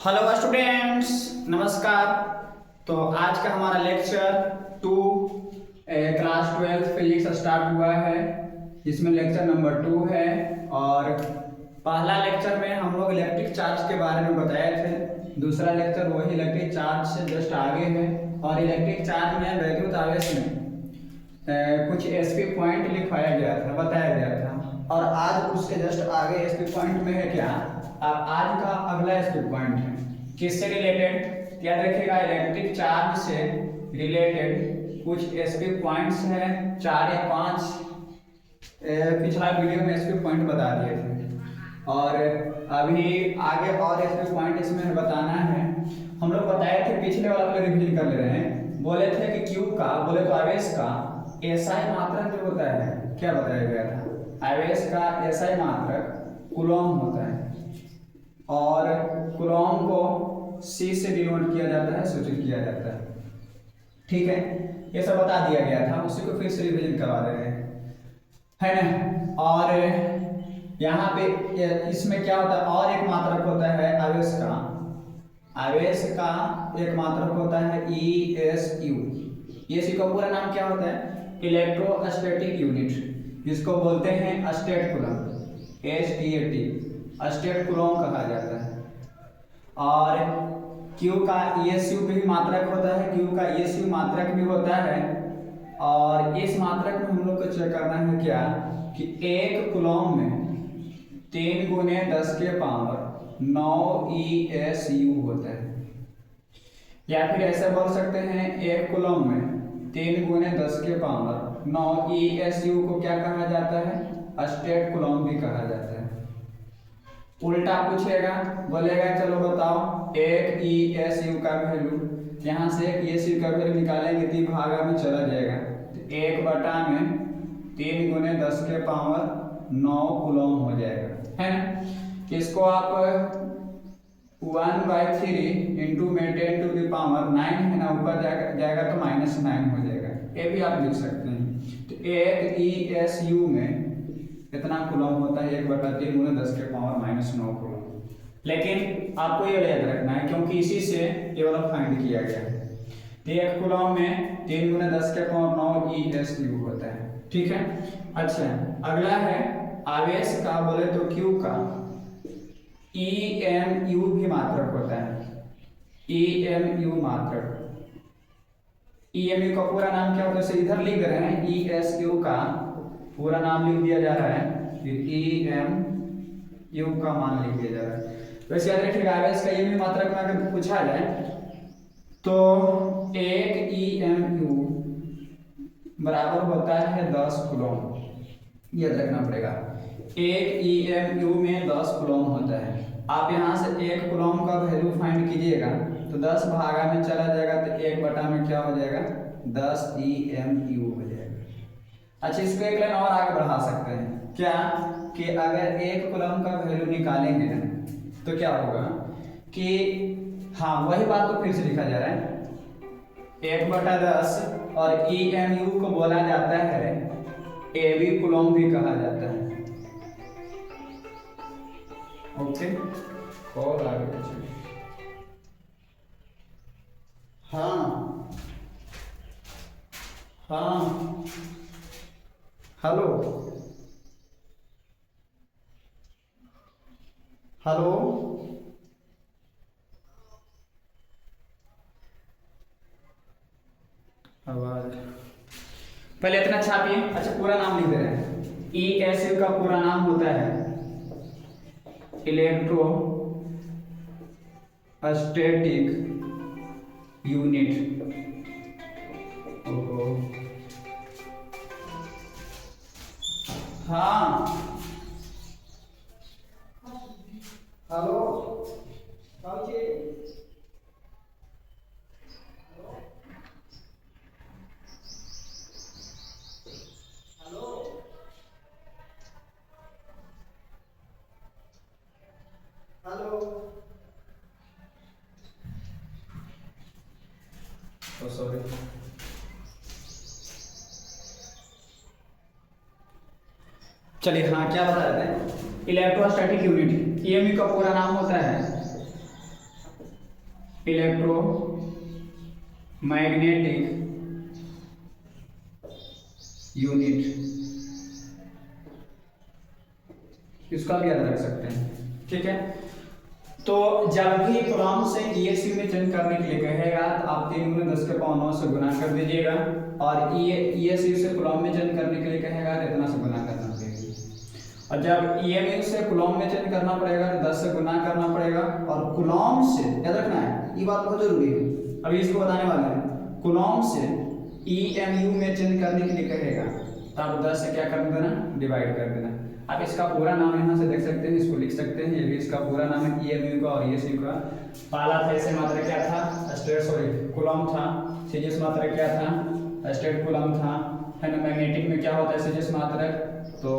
Hello students, नमस्कार। तो आज का हमारा लेक्चर 2 क्लास 12 फिजिक्स स्टार्ट हुआ है। इसमें लेक्चर नंबर 2 है और पहला लेक्चर में हम लोग इलेक्ट्रिक चार्ज के बारे में बताए थे। दूसरा लेक्चर वही इलेक्ट्रिक चार्ज से जस्ट आगे है और इलेक्ट्रिक चार्ज में वैद्युत आवेश में कुछ एसपी पॉइंट लिखवाया गया था, बताया गया था। और आज उसके जस्ट आगे एसपी पॉइंट में है क्या, अब आज का अगला एसपी पॉइंट है किससे रिलेटेड, याद रखिएगा इलेक्ट्रिक चार्ज से रिलेटेड कुछ एसपी पॉइंट्स हैं, 4 या 5 पिछला वीडियो में एसपी पॉइंट बता दिए थे और अभी आगे और एसपी पॉइंट इसमें बताना है। हम लोग बताए थे, पिछले वाला रिवीजन कर ले रहे हैं। बोले थे कि क्यू का, बोले तो आवेश का एसआई मात्रक जो होता है, क्या बताया गया था, आवेश का एसआई मात्रक कूलॉम होता है और कूलॉम को सी से डिनोट किया जाता है, सूचित किया जाता है। ठीक है, ये सब बता दिया गया था, उसी को फिर से रिवीजन करवा दे रहे हैं, है ना। और यहाँ पे इसमें क्या होता है, और एक मात्रक होता है आवेश का, आवेश का एक मात्रक होता है ESU। ESU का पूरा नाम क्या होता है, इलेक्ट्रोस्टैटिक यूनिट, जिसको बोलते हैं state coulomb, STAT, state coulomb कहा जाता है। और Q का ESU भी मात्रक होता है, Q का ESU मात्रक भी होता है। और इस मात्रक में हम लोग को चेक करना है क्या, कि एक कूलम में 3 गुने 10 के पावर 9 ESU होता है। या फिर ऐसे बोल सकते हैं, एक कूलम में 3 गुने 10 के पावर 9 ESU को क्या कहा जाता है, स्टेट कूलम भी कहा जाता है। उल्टा पूछेगा, बोलेगा चलो बताओ एक ESU का वैल्यू, यहाँ से एक ESU का वैल्यू निकालेंगे तो भागा में चला जाएगा, तो 1 बटा में 3 गुने 10 के पावर 9 कूलम हो जाएगा, है ना। इसको आप 1/3 इंटू में 10 टू द पावर 9 है ना, ऊपर जाएगा तो -9 हो जाएगा, ये भी आप लिख सकते हैं। तो एक ESU में कितना कूलम होता है, 1/3 गुने 10 के पावर -9 कूलम। लेकिन आपको ये याद रखना है क्योंकि इसी से ये वाला फाइंड किया गया है। तो एक कूलम में 3 गुने 10 के पावर 9 ESU होता है, ठीक है। अच्छा, अगला है आवेश का, बोले तो Q का EMU भी मात्रक होता है, EMU मात्रक। EMU का पूरा नाम क्या होता है, इधर लिख रहे हैं, ESU का पूरा नाम लिख दिया जा रहा है, फिर EMU का मान लिख दिया जा रहा है। वैसे याद रखिएगा आवेश का EMU मात्रक में अगर पूछा जाए तो एक EMU बराबर होता है 10 कूलम, याद रखना पड़ेगा। एक EMU में 10 कूलम होता है। आप यहाँ से 1 कूलम का वैल्यू फाइंड कीजिएगा तो 10 भागा में चला जाएगा, तो 1 बटा में क्या हो जाएगा, 10 EMU हो जाएगा। अच्छा, इसको एक लाइन और आगे बढ़ा सकते हैं क्या, कि अगर 1 कूलम का वैल्यू निकालेंगे तो क्या होगा कि, हाँ वही बात को फिर से लिखा जा रहा है, 1/10 और EMU को बोला जाता है AB कूलम भी कहा जाता है। ओके, और आगे चलिए। हाँ हाँ, हेलो हेलो, आवाज पहले इतना छापिए। अच्छा, पूरा नाम लिख दे रहे हैं। ESU का पूरा नाम होता है इलेक्ट्रो स्टैटिक यूनिट। हाँ हेलो, सॉरी। चलिए, हाँ क्या बता रहे थे, इलेक्ट्रोस्टैटिक यूनिट, EMU का पूरा नाम होता है इलेक्ट्रोमैग्नेटिक यूनिट, इसका भी याद रख सकते हैं। ठीक है, तो जब भी कूलम्ब से ईएसयू में चेंज करने के लिए कहेगा तो आप 3 × 10⁹ से गुना कर दीजिएगा, और ईएसयू से कूलम्ब में चेंज करने के लिए कहेगा तो इतना से गुना करना पड़ेगा, और जब ईएमयू से कूलम्ब में चेंज करना पड़ेगा तो 10 से गुना करना पड़ेगा, और कूलम्ब से याद रखना है, ये बात बहुत जरूरी है, अभी इसको बताने वाले हैं। कूलम्ब से ईएमयू में चेंज करने के लिए कहेगा तो आप 10 से क्या कर देना, डिवाइड कर देना। आप इसका पूरा नाम यहाँ से देख सकते हैं, इसको लिख सकते हैं, ये भी इसका पूरा नाम है ईएमयू का और ईएसयू का। पहला था इसे मात्रा क्या था, कूलम्ब था, सीजीएस मात्रा क्या था, स्टेट कूलम्ब था, है ना। मैग्नेटिक में क्या होता है सीजीएस मात्रा, तो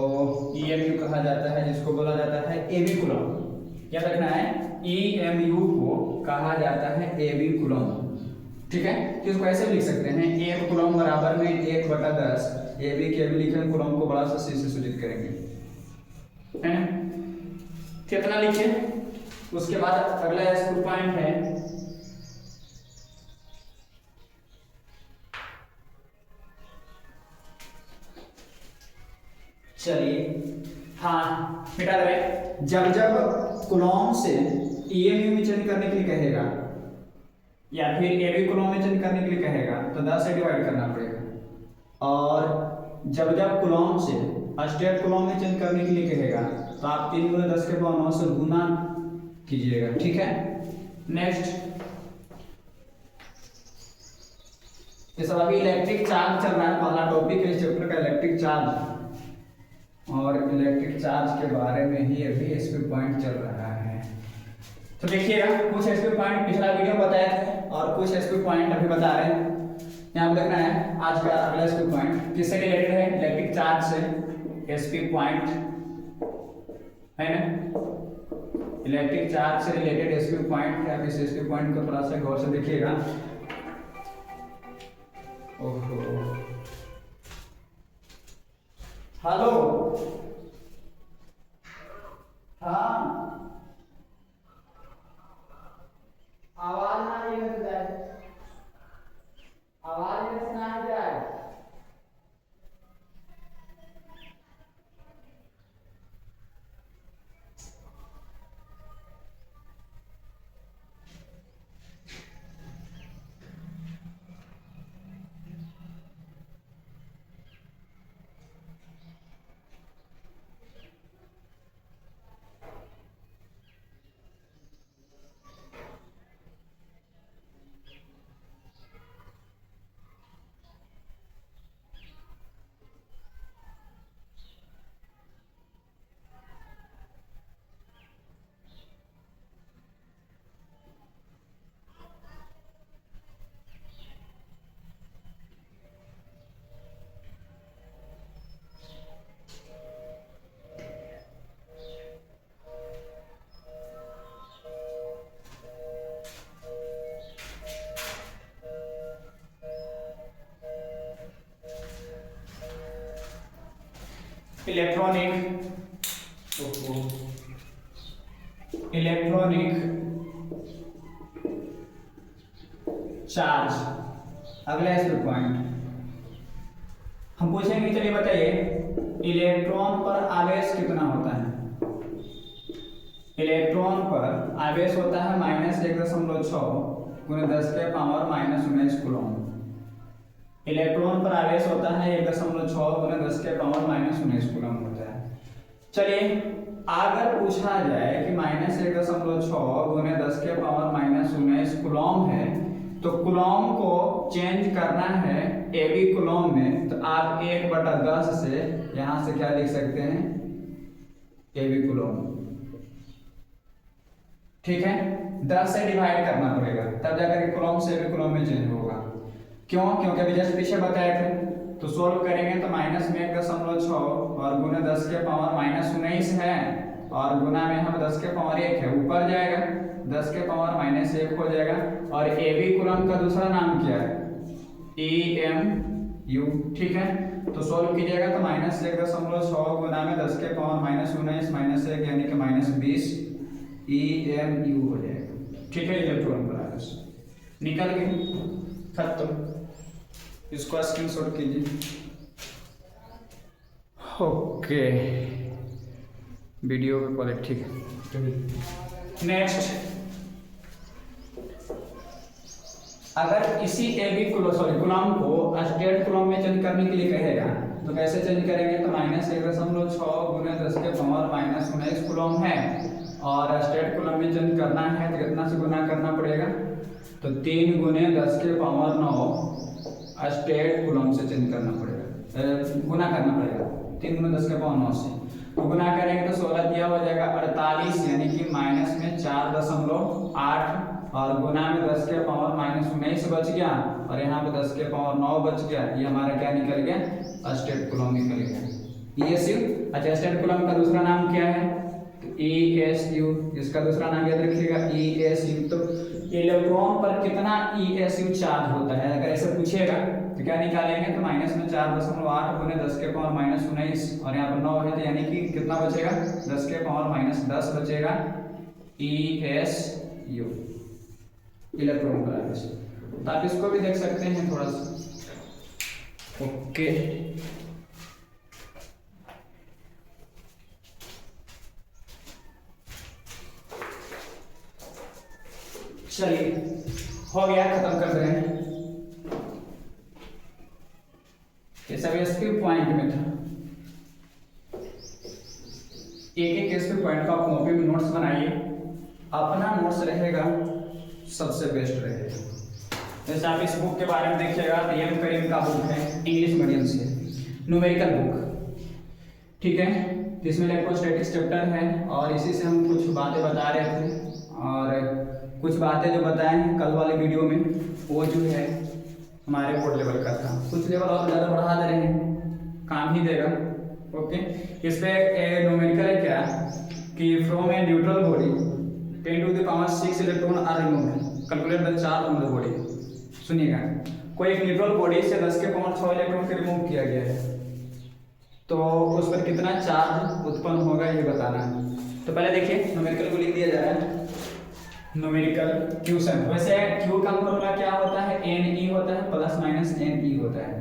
ईएमयू कहा जाता है, जिसको बोला जाता है एबी कूलम्ब। याद रखना है, ईएमयू को कहा जाता है एबी कूलम्ब। ठीक है, तो इसको ऐसे लिख सकते हैं, 1 कूलम्ब बराबर में 1/10, एबी के भी लिखेंगे, कूलम्ब को बड़ा सा सी से सूचित करेंगे, है ना। कितना लिखे, उसके बाद अगला स्क्रू पॉइंट है चलिए हाँ मिटा दे। जब जब कूलम्ब से ईएमयू में चेंज करने के लिए कहेगा या फिर एबी कूलम्ब में चेंज करने के लिए कहेगा तो 10 से डिवाइड करना पड़ेगा, और जब जब कूलम्ब से स्टेट कूलम्ब में चेंज करने के लिए कहेगा तो आप 3 × 10⁹ से गुना कीजिएगा। ठीक है, नेक्स्ट ये सब अभी इलेक्ट्रिक चार्ज चल रहा है, पहला टॉपिक है इस चैप्टर का इलेक्ट्रिक चार्ज, और इलेक्ट्रिक चार्ज के बारे में ही अभी एसपी पॉइंट चल रहा है। तो देखिएगा, कुछ एसपी पॉइंट पिछला वीडियो बताए थे और कुछ एसपी पॉइंट अभी बता रहे हैं। यहाँ पर देखना है आज का अगला एसपी पॉइंट किससे रिलेटेड है, इलेक्ट्रिक चार्ज से। एसपी पॉइंट है ना, इलेक्ट्रिक चार्ज से रिलेटेड एसपी पॉइंट है। आप इस एसपी पॉइंट को थोड़ा सा गौर से देखिएगा। ओहो, हेलो, हाँ आवाज ना जाए, आवाज ना जाए। इलेक्ट्रॉनिक चार्ज, अगला एसपी पॉइंट हम पूछेंगे। चलिए बताइए, इलेक्ट्रॉन पर आवेश कितना होता है? इलेक्ट्रॉन पर आवेश होता है -1.6 × 10⁻⁻⁹ कूलम्ब। इलेक्ट्रॉन पर आवेश होता है 1.6 × 10⁻⁻⁹ कूलम्ब होता है। चलिए, अगर पूछा जाए कि -1.6 × 10⁻⁻⁹ कूलम्ब है तो कूलम्ब को चेंज करना है एबी कूलम्ब में, तो आप 1/10 से यहां से क्या लिख सकते हैं, एबी कूलम्ब। ठीक है, 10 से डिवाइड करना पड़ेगा तब जाकर के कूलम्ब से एबी कूलम्ब में चेंज होगा। क्यों? क्योंकि अभी जस्ट पीछे बताए थे। तो सोल्व करेंगे तो -1.6 और गुना 10⁻⁻19 है, और गुना में हम 10⁻1 है, ऊपर जाएगा 10⁻−1 हो जाएगा। और एबी कूलम्ब का दूसरा नाम क्या है, EMU। ठीक है, तो सोल्व कीजिएगा तो -1.6 गुना में 10⁻−19 -1 यानी कि -20 EMU हो जाएगा। ठीक है, इलेक्ट्रॉन पर आवेश निकल गए, खत्म। इसको स्क्रीनशॉट कीजिए। ओके, वीडियो की क्वालिटी ठीक है। नेक्स्ट, अगर इसी कूलम को स्टेट कूलम में चेंज करने के लिए कहेगा तो कैसे चेंज करेंगे? तो -1.6 गुने 10 के पावर -19 कूलम है, और स्टेट कूलम में चेंज करना है तो कितना से गुना करना पड़ेगा? तो 3 गुने 10 के पावर 9 स्टेट कूलम से चेंज करना पड़ेगा, गुना करना पड़ेगा 3 गुने 10 के पावर 9 से। तो गुना करेंगे तो 16 दिया हो जाएगा 48, यानी कि माइनस में 4.8, और गुना में 10 के पावर -19 बच गया, और यहाँ पे 10 के पावर 9 बच गया। ये हमारा क्या निकल गया? स्टेट कूलम निकल गया। ESU। अच्छा, स्टेट कूलम का दूसरा नाम क्या है? ESU। इसका दूसरा नाम याद रखिएगा, ESU। तो इलेक्ट्रॉन पर कितना ESU चार्ज होता है, अगर ऐसे पूछेगा तो क्या निकालेंगे? तो माइनस में 4.8 गुने 10 के पावर -19, और यहाँ पर 9 है, तो यानी कि कितना बचेगा? 10 के पावर -10 बचेगा ESU, इलेक्ट्रॉन का आवेश। तो आप इसको भी देख सकते हैं थोड़ा सा। ओके, चलिए हो गया, खत्म कर रहे हैं। ये सब एसपी पॉइंट में था। एक एसपी पॉइंट का आप कॉपी में नोट्स बनाइए, अपना नोट्स रहेगा सबसे बेस्ट रहेगा। जैसे आप इस बुक के बारे में देखिएगा तो एम करीम का बुक है, इंग्लिश मीडियम से, न्यूमेरिकल बुक, ठीक है। तो इसमें इलेक्ट्रोस्टैटिक्स चैप्टर है, और इसी से हम कुछ बातें बता रहे थे, और कुछ बातें जो बताए हैं कल वाले वीडियो में वो जो है हमारे बोर्ड लेवल का था। कुछ लेवल और ज़्यादा बढ़ा दे रहे हैं, काम ही देगा। ओके, इस पर न्यूमेरिकल है क्या कि from a neutral body 10⁻⁶ electron are removed, calculate the charge on the body. सुनिएगा, कोई एक न्यूट्रल बॉडी से 10 के पावर 6 इलेक्ट्रॉन को रिमूव किया गया है, तो उस पर कितना चार्ज उत्पन्न होगा ये बताना है। तो पहले देखिए, न्यूमेरिकल को लिख दिया जा रहा है, न्यूमेरिकल क्वेश्चन। वैसे क्यू का फॉर्मूला क्या होता है? Ne होता है प्लस माइनस Ne होता है,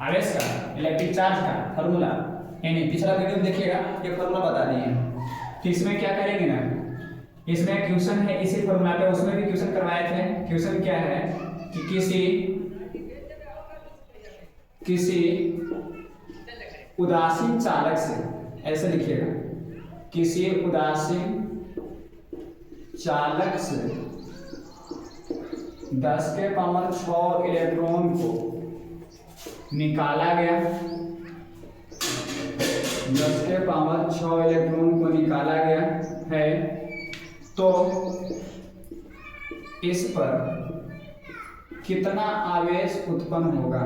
आवेश का, इलेक्ट्रिक चार्ज का फॉर्मूला Ne। पिछला वीडियो में देखिएगा, ये फॉर्मूला बता दिए हैं। तो इसमें क्या करेंगे ना, इसमें क्वेश्चन है इसी फॉर्मूला पे, उसमें भी क्वेश्चन करवाए थे। क्वेश्चन क्या है कि किसी उदासीन चालक से, ऐसे लिखिएगा, किसी उदासीन चालक से 10 के पावर 6 इलेक्ट्रॉन को निकाला गया, 10 के पावर 6 इलेक्ट्रॉन को निकाला गया है, तो इस पर कितना आवेश उत्पन्न होगा?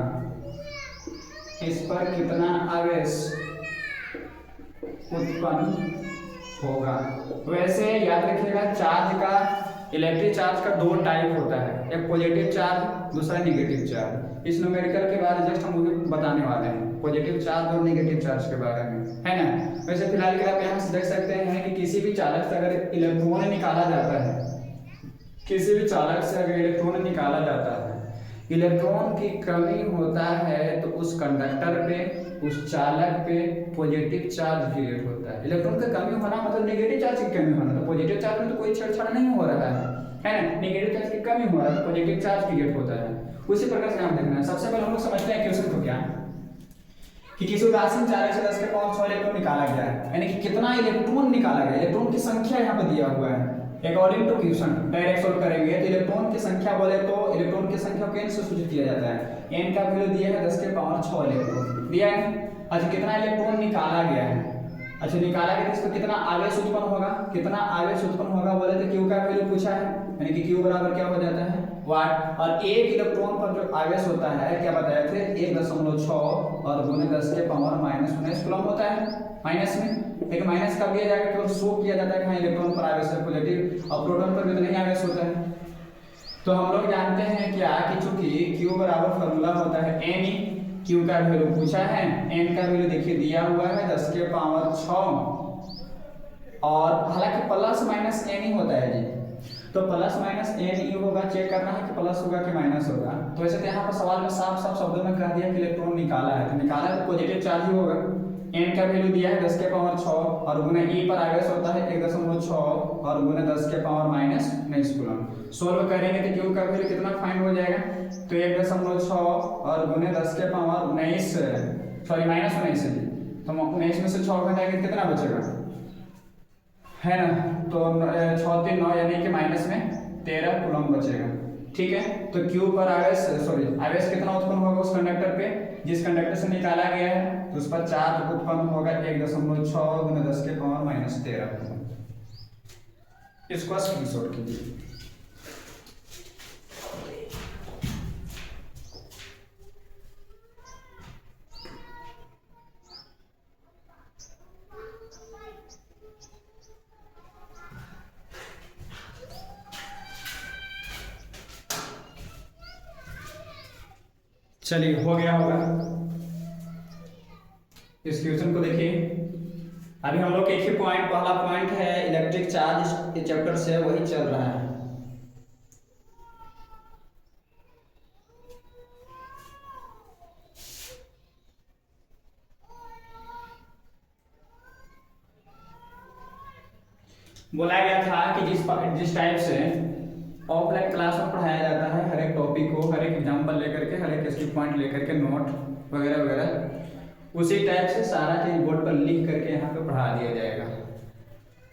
इस पर कितना आवेश उत्पन्न होगा? वैसे याद रखिएगा, चार्ज का, इलेक्ट्रिक चार्ज का 2 टाइप होता है, एक पॉजिटिव चार्ज, दूसरा नेगेटिव चार्ज। इस न्यूमेरिकल के बारे में जस्ट हम बताने वाले हैं, पॉजिटिव चार्ज और नेगेटिव चार्ज के बारे में, है ना। वैसे फिलहाल के आप यहाँ से देख सकते हैं कि किसी भी चालक से अगर इलेक्ट्रॉन निकाला जाता है, किसी भी चालक से अगर इलेक्ट्रॉन निकाला जाता है, इलेक्ट्रॉन की कमी होता है तो उस कंडक्टर पे, उस चालक पे पॉजिटिव चार्ज क्रिएट होता है। इलेक्ट्रॉन का कमी होना मतलब नेगेटिव चार्ज की कमी होना, तो पॉजिटिव चार्ज में तो कोई छेड़छाड़ नहीं हो रहा है ना, नेगेटिव चार्ज की कमी हो रहा है तो पॉजिटिव चार्ज क्रिएट होता है। उसी प्रकार से हम देखना है। सबसे पहले हम लोग समझते हैं क्वेश्चन को क्या कि किसी उदासीन चालक से 10 के पावर 6 इलेक्ट्रॉन निकाला गया है, यानी कि कितना इलेक्ट्रॉन निकाला गया, इलेक्ट्रॉन की संख्या यहाँ पर दिया हुआ है। According to question direct solve करेंगे तो इलेक्ट्रॉन की संख्या बोले तो इलेक्ट्रॉन की संख्या को n से सूचित किया जाता है। n का वैल्यू दिया है 10 के पावर 6 इलेक्ट्रॉन दिया है। अच्छा, कितना इलेक्ट्रॉन निकाला गया है? अच्छा, निकाला गया, इसको कितना आवेश उत्पन्न होगा? कितना आवेश उत्पन्न होगा बोले तो Q का वैल्यू पूछा है, यानी कि Q बराबर क्या हो जाता है? वाट। और एक इलेक्ट्रॉन पर जो आवेश होता है क्या बताया थे? 1.6 और गुने 10 के पावर -19 कूलम होता है, माइनस में। लेकिन माइनस कब किया जाएगा? केवल शो किया जाता है कहाँ इलेक्ट्रॉन पर आवेश है पॉजिटिव, और प्रोटॉन पर भी तो नहीं आवेश होता है। तो हम लोग जानते हैं क्या कि चूंकि Q बराबर फॉर्मूला होता है Ne, Q का वैल्यू पूछा है, N का वैल्यू देखिए दिया हुआ है 10 के पावर 6, और हालांकि प्लस माइनस N ही होता है जी। तो प्लस माइनस एन ई होगा, चेक करना है कि प्लस होगा कि माइनस होगा। तो वैसे तो यहाँ पर सवाल में साफ साफ शब्दों में कह दिया कि इलेक्ट्रॉन निकाला है, तो निकाला है तो पॉजिटिव चार्ज ही होगा। एन का वैल्यू दिया है 10 के पावर 6 और गुना ई पर आवेश होता है 1.6 और गुना 10 के पावर माइनस 19 कूलम। सोल्व करेंगे तो क्यू का वैल्यू कितना फाइंड हो जाएगा, तो 1.6 और गुने 10 के पावर 19 सॉरी माइनस 19 है, तो 19 में से 6 घटाएंगे कितना बचेगा, है ना, तो 6 3 9 यानी कि माइनस में 13 कूलम बचेगा। ठीक है, तो क्यू पर आवेश सॉरी आवेश कितना उत्पन्न होगा उस कंडक्टर पे जिस कंडक्टर से निकाला गया है, तो उस पर चार्ज उत्पन्न होगा 1.6 गुना 10 के पावर माइनस 13। इसको स्क्रीनशॉट कीजिए। चलिए हो गया होगा। इस क्वेश्चन को देखिए, अभी हम लोग एक ही पॉइंट, पहला पॉइंट है इलेक्ट्रिक चार्ज, इस चैप्टर से वही चल रहा है। बोला गया था कि जिस टाइप से ऑफलाइन क्लास में पढ़ाया जाता है, हर एक टॉपिक को हर एक एग्जाम्पल लेकर के, हर एक स्किप पॉइंट लेकर के, नोट वगैरह वगैरह, उसी टाइप से सारा चीज बोर्ड पर लिख करके यहाँ पे पढ़ा दिया जाएगा।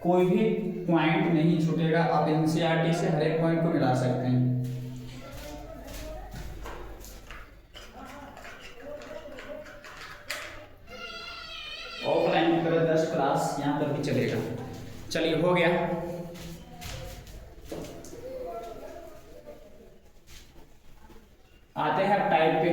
कोई भी पॉइंट नहीं छूटेगा, आप एनसीईआरटी से हर एक पॉइंट को मिला सकते हैं। ऑफलाइन की तरह 10 क्लास यहाँ पर भी चलेगा। चलिए हो गया। आते हैं टाइप पे।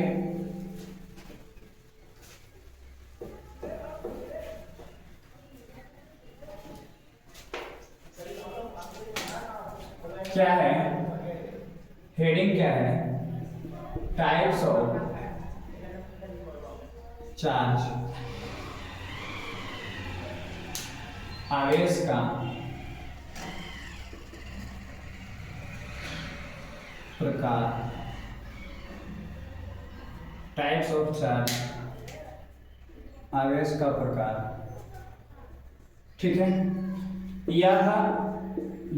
क्या है हेडिंग, क्या है टाइप्स ऑफ चार्ज, आवेश का प्रकार, टाइप्स ऑफ चार्ज, आवेश का प्रकार। ठीक है, यह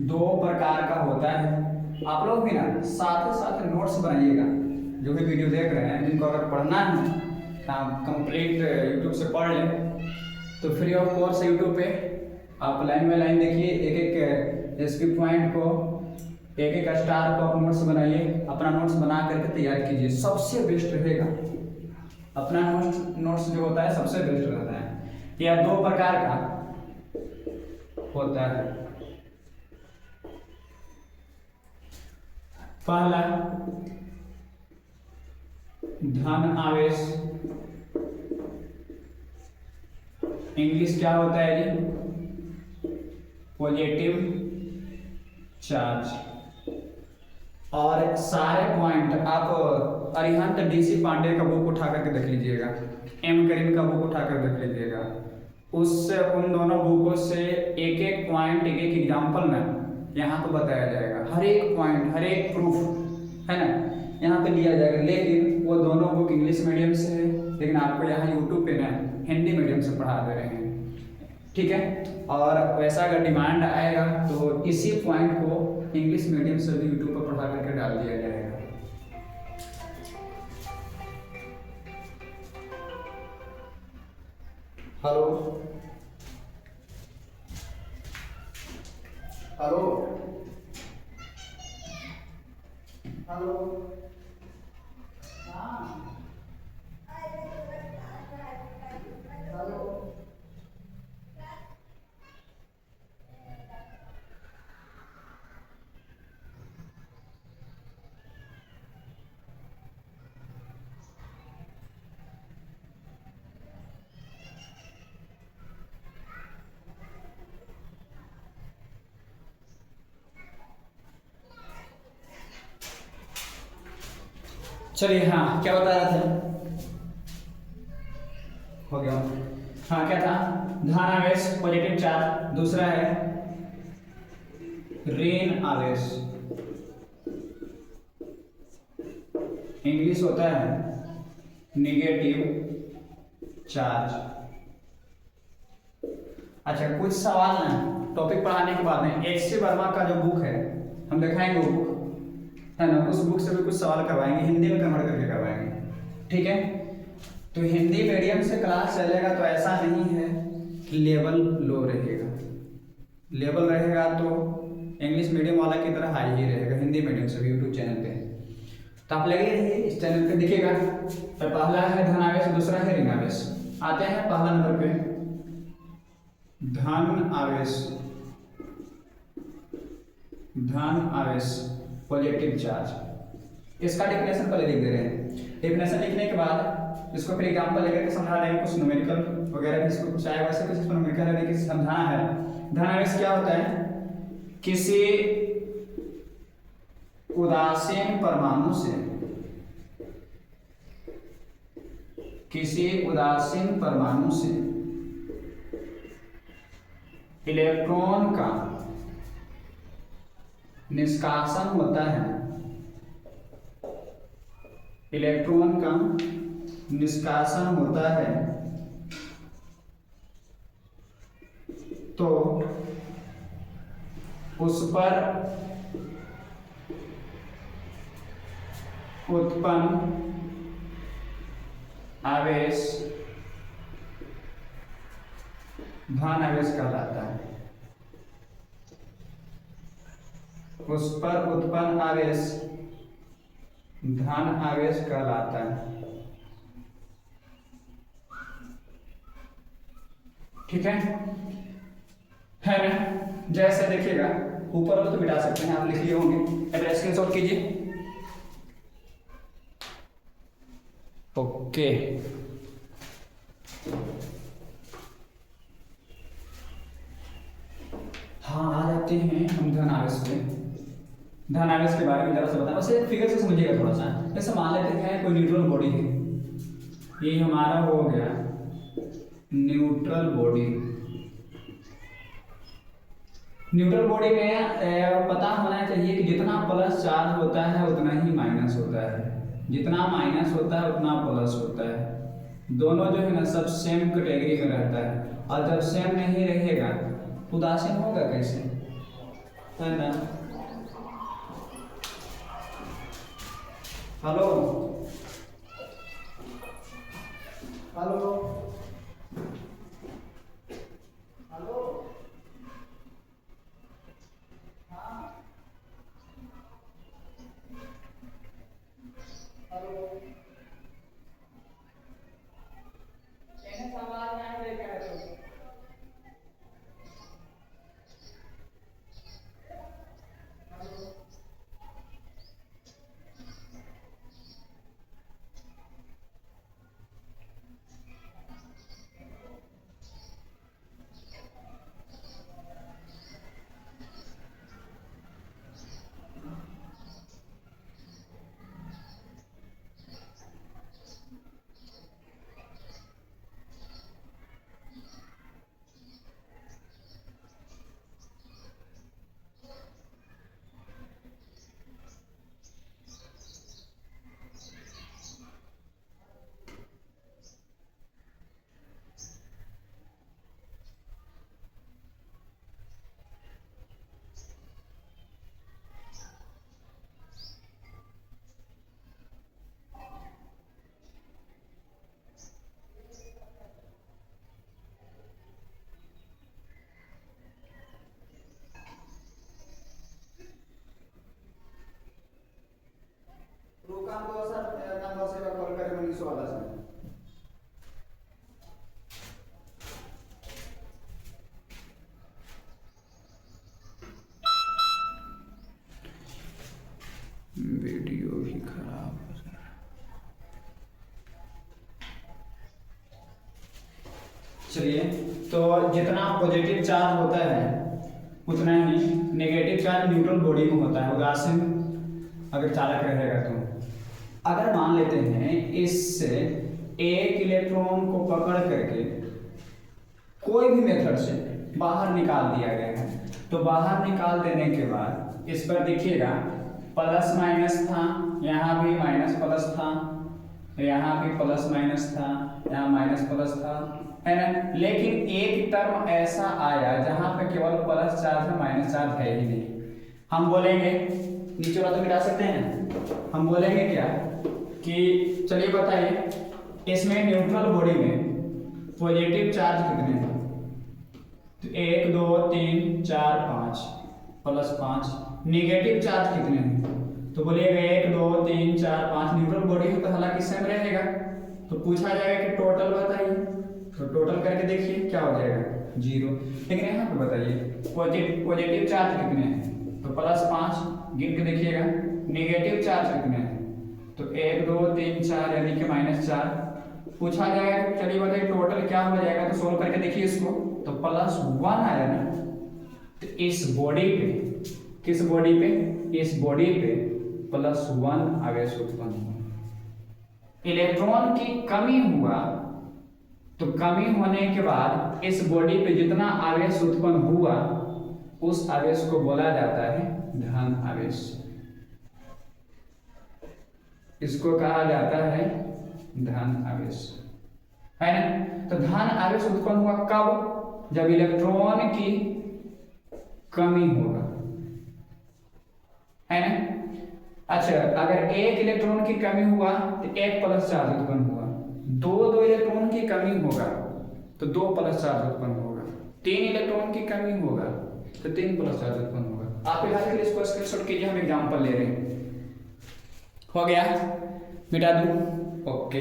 2 प्रकार का होता है। आप लोग भी ना साथ ही साथ नोट्स बनाइएगा, जो भी वीडियो देख रहे हैं, जिनको अगर पढ़ना है कंप्लीट यूट्यूब से पढ़ लें, तो फ्री ऑफ कोर्स यूट्यूब पे आप लाइन बाय लाइन देखिए, एक एक स्किप पॉइंट को, एक एक स्टार को आप नोट्स बनाइए, अपना नोट्स बना करके तैयार कीजिए, सबसे बेस्ट रहेगा। अपना नोट्स जो होता है सबसे बेस्ट रहता है। यह 2 प्रकार का होता है। पहला धन आवेश, इंग्लिश क्या होता है जी, पॉजिटिव चार्ज। और सारे पॉइंट आप अरिहंत डीसी पांडे का बुक उठा करके देख लीजिएगा, एम करीम का बुक उठा कर देख लीजिएगा, उससे उन दोनों बुकों से एक एक पॉइंट, एक एक एग्जाम्पल में यहाँ पे बताया जाएगा, हर एक पॉइंट, हर एक प्रूफ, है ना, यहाँ पे लिया जाएगा। लेकिन वो दोनों बुक इंग्लिश मीडियम से है, लेकिन आपको यहाँ यूट्यूब पे ना हिंदी मीडियम से पढ़ा दे रहे हैं। ठीक है, और वैसा अगर डिमांड आएगा तो इसी पॉइंट को इंग्लिश मीडियम से भी यूट्यूब पर पढ़ा करके डाल दिया जाएगा। हेलो हेलो हेलो, हाँ हेलो, चलिए। हाँ क्या बता रहे थे, हो गया। हाँ क्या था, धन आवेश पॉजिटिव चार्ज, दूसरा है ऋण आवेश। इंग्लिश होता है निगेटिव चार्ज। अच्छा, कुछ सवाल ना टॉपिक पढ़ाने के बाद में एच सी वर्मा का जो बुक है हम दिखाएंगे, वो बुक है ना, उस बुक से भी कुछ सवाल करवाएंगे, हिंदी में कन्वर्ट करके करवाएंगे, ठीक है। तो हिंदी मीडियम से क्लास चलेगा तो ऐसा नहीं है कि लेवल लो रहेगा, लेवल रहेगा तो इंग्लिश मीडियम वाला की तरह हाई ही रहेगा हिंदी मीडियम से भी यूट्यूब चैनल पे। तो आप लगे रहिए, इस चैनल पे दिखेगा। तो पहला है धनावेश, दूसरा है ऋण आवेश। आते हैं पहला नंबर पे धन आवेश। धन आवेश पॉजिटिव चार्ज। इसका डेफिनेशन पहले लिख दे रहे हैं। डेफिनेशन लिखने के बाद इसको फिर एग्जांपल लेकर के समझा देंगे, कुछ न्यूमेरिकल वगैरह भी इसको कुछ आएगा, वैसे कुछ इसको न्यूमेरिकल लेकर समझाना है। धन आवेश क्या होता है? किसी उदासीन परमाणु से, किसी उदासीन परमाणु से इलेक्ट्रॉन का निष्कासन होता है, इलेक्ट्रॉन का निष्कासन होता है, तो उस पर उत्पन्न आवेश धन आवेश कहलाता है। उस पर उत्पन्न आवेश धन आवेश कहलाता है, ठीक है ना। जैसे देखिएगा ऊपर तो मिटा सकते हैं, आप लिख लिए होंगे, अब स्क्रीनशॉट कीजिए। ओके, हाँ आ जाते हैं हम धन आवेश पे। धन आवेश के बारे में जरा सा बताएं, वैसे फिगर से समझिएगा थोड़ा सा। जैसे मान लेते हैं कोई न्यूट्रल बॉडी है, ये हमारा हो गया न्यूट्रल बॉडी। न्यूट्रल बॉडी में पता होना चाहिए कि जितना प्लस चार्ज होता है उतना ही माइनस होता है, जितना माइनस होता है उतना प्लस होता है। दोनों जो है ना सब सेम कैटेगरी में रहता है, और जब सेम नहीं रहेगा उदासीन होगा कैसे, है ना। हेलो हेलो हेलो, हाँ हेलो, कहने सवाल नहीं दे कह रहे हो। काम तो सर नंबर से कॉल करें मनीष वाला से। वीडियो ही खराब हो रहा है। चलिए, तो जितना पॉजिटिव चार्ज होता है उतना ही नेगेटिव चार्ज न्यूट्रल बॉडी में होता है, उदासीन अगर चालक रहेगा तो। अगर मान लेते हैं इससे एक इलेक्ट्रॉन को पकड़ करके कोई भी मेथड से बाहर निकाल दिया गया है, तो बाहर निकाल देने के बाद इस पर देखिएगा प्लस माइनस था, यहाँ भी माइनस प्लस था, यहाँ भी प्लस माइनस था, यहाँ माइनस प्लस था, है ना। लेकिन एक टर्म ऐसा आया जहां पे केवल प्लस चार्ज है, माइनस चार्ज है ही नहीं। हम बोलेंगे, नीचे वाला तो मिटा सकते हैं, हम बोलेंगे क्या कि चलिए बताइए इसमें न्यूट्रल बॉडी में पॉजिटिव चार्ज कितने हैं? तो 1 2 3 4 5 प्लस 5। निगेटिव चार्ज कितने हैं? तो बोलिएगा 1 2 3 4 5। न्यूट्रल बॉडी है तो हालांकि सेम रहेगा, तो पूछा जाएगा कि टोटल बताइए, तो टोटल करके देखिए क्या हो जाएगा 0। लेकिन यहाँ पे बताइए पॉजिटिव चार्ज कितने हैं? तो प्लस 5 गिन के देखिएगा। निगेटिव चार्ज कितने हैं? तो 1 2 3 4 यानी कि माइनस 4। पूछा जाएगा चलिए बताइए टोटल क्या हो जाएगा, तो सोल्व करके देखिए इसको, तो प्लस 1 आया ना। तो इस बॉडी पे, किस बॉडी पे? इस बॉडी पे प्लस 1 आवेश उत्पन्न हुआ। इलेक्ट्रॉन की कमी हुआ, तो कमी होने के बाद इस बॉडी पे जितना आवेश उत्पन्न हुआ उस आवेश को बोला जाता है धन आवेश। इसको कहा जाता है धन आवेश, है ना। तो धन आवेश उत्पन्न हुआ कब? जब इलेक्ट्रॉन की कमी होगा, है ना। अच्छा, अगर एक इलेक्ट्रॉन की कमी हुआ तो एक प्लस चार्ज उत्पन्न हुआ। दो इलेक्ट्रॉन की कमी होगा तो 2 प्लस चार्ज उत्पन्न होगा। 3 इलेक्ट्रॉन की कमी होगा तो 3 प्लस चार्ज उत्पन्न होगा। आप फिलहाल के लिए इसको स्क्रीनशॉट कीजिए, हम एग्जांपल ले रहे हैं। हो गया, मिटा दूं? ओके।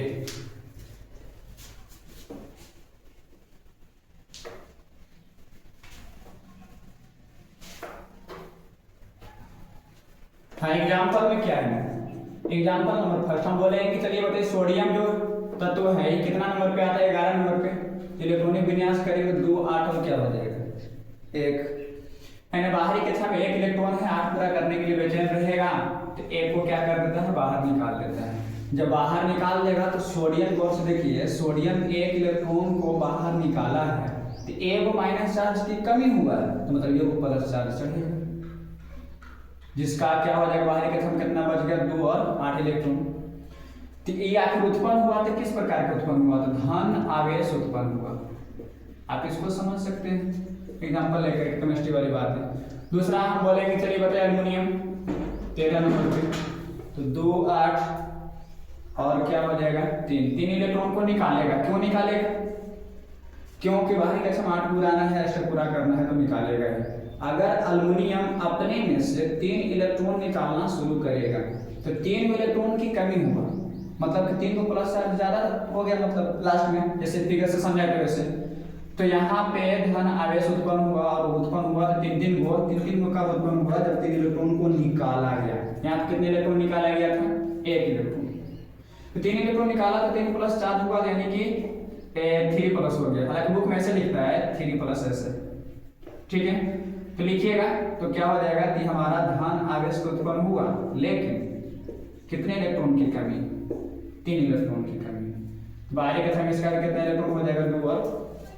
हाँ, एग्जांपल में क्या है? एग्जांपल नंबर फर्स्ट हम बोले कि चलिए बताइए सोडियम जो तत्व है ये कितना नंबर पे आता है? 11 नंबर पे। इलेक्ट्रॉनिक विन्यास करेंगे 2 8 और क्या हो जाएगा 1, है ना। बाहरी कक्षा में 1 इलेक्ट्रॉन है, 8 पूरा करने के लिए बेचैन रहेगा, तो 1 को क्या कर देता है? बाहर निकाल देता है। जब बाहर निकाल देगा तो सोडियम गौर से देखिए, सोडियम 1 इलेक्ट्रॉन को बाहर निकाला है तो 1 माइनस चार्ज की कमी हुआ है, तो मतलब ये को प्लस चार्ज चढ़ेगा, जिसका क्या हो जाएगा? बाहरी कक्षा में कितना बच गया? 2 और 8 इलेक्ट्रॉन। तो ये आखिर उत्पन्न हुआ तो किस प्रकार का उत्पन्न हुआ? तो धन आवेश उत्पन्न हुआ। आप इसको समझ सकते हैं, एग्जांपल लेकर के, केमिस्ट्री वाली बात है। दूसरा हम बोलेंगे चलिए बताइए एल्युमिनियम 13 नंबर पे, तो 2 8 और क्या हो जाएगा 3 इलेक्ट्रॉन को निकालेगा। क्यों निकालेगा? क्योंकि बाहरी कक्षा में 8 पुराना है, ऐसे पूरा करना है तो निकालेगा ही। अगर एल्युमिनियम अपने में से 3 इलेक्ट्रॉन निकालना शुरू करेगा तो 3 इलेक्ट्रॉन की कमी हुआ, मतलब कि 3 को प्लस चार्ज ज्यादा हो गया, मतलब लास्ट में जैसे फिगर से समझाए थे वैसे। तो यहाँ पे धन आवेश उत्पन्न हुआ, और उत्पन्न हुआ तो 3 को कब उत्पन्न हुआ? जब 3 इलेक्ट्रॉन को निकाला गया। यहाँ कितने इलेक्ट्रॉन निकाला गया था? 1 इलेक्ट्रॉन। तो 3 इलेक्ट्रॉन निकाला तो 3 प्लस चार्ज हुआ, यानी कि 3 प्लस हो गया। हालांकि बुक में ऐसे लिखता है 3 प्लस ऐसे, ठीक है। तो लिखिएगा तो क्या हो जाएगा कि हमारा धन आवेश तो उत्पन्न हुआ, लेकिन कितने इलेक्ट्रॉन की कमी? 3 इलेक्ट्रॉन की कमी। बाहरी कक्षा में इसका कितना इलेक्ट्रॉन हो जाएगा? 2 और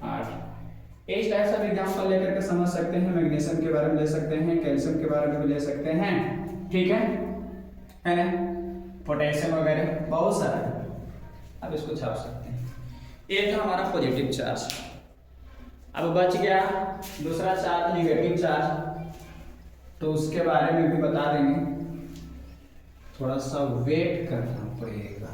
8। इस टाइप से एग्जांपल लेकर के समझ सकते हैं। मैग्नीशियम के बारे में ले सकते हैं, कैल्शियम के बारे में भी ले सकते हैं, ठीक है ना। पोटेशियम वगैरह बहुत सारा है, अब इसको छाप सकते हैं। एक था हमारा पॉजिटिव चार्ज, अब बच गया दूसरा चार्ज नेगेटिव चार्ज, तो उसके बारे में भी बता देंगे। थोड़ा सा वेट करना पड़ेगा।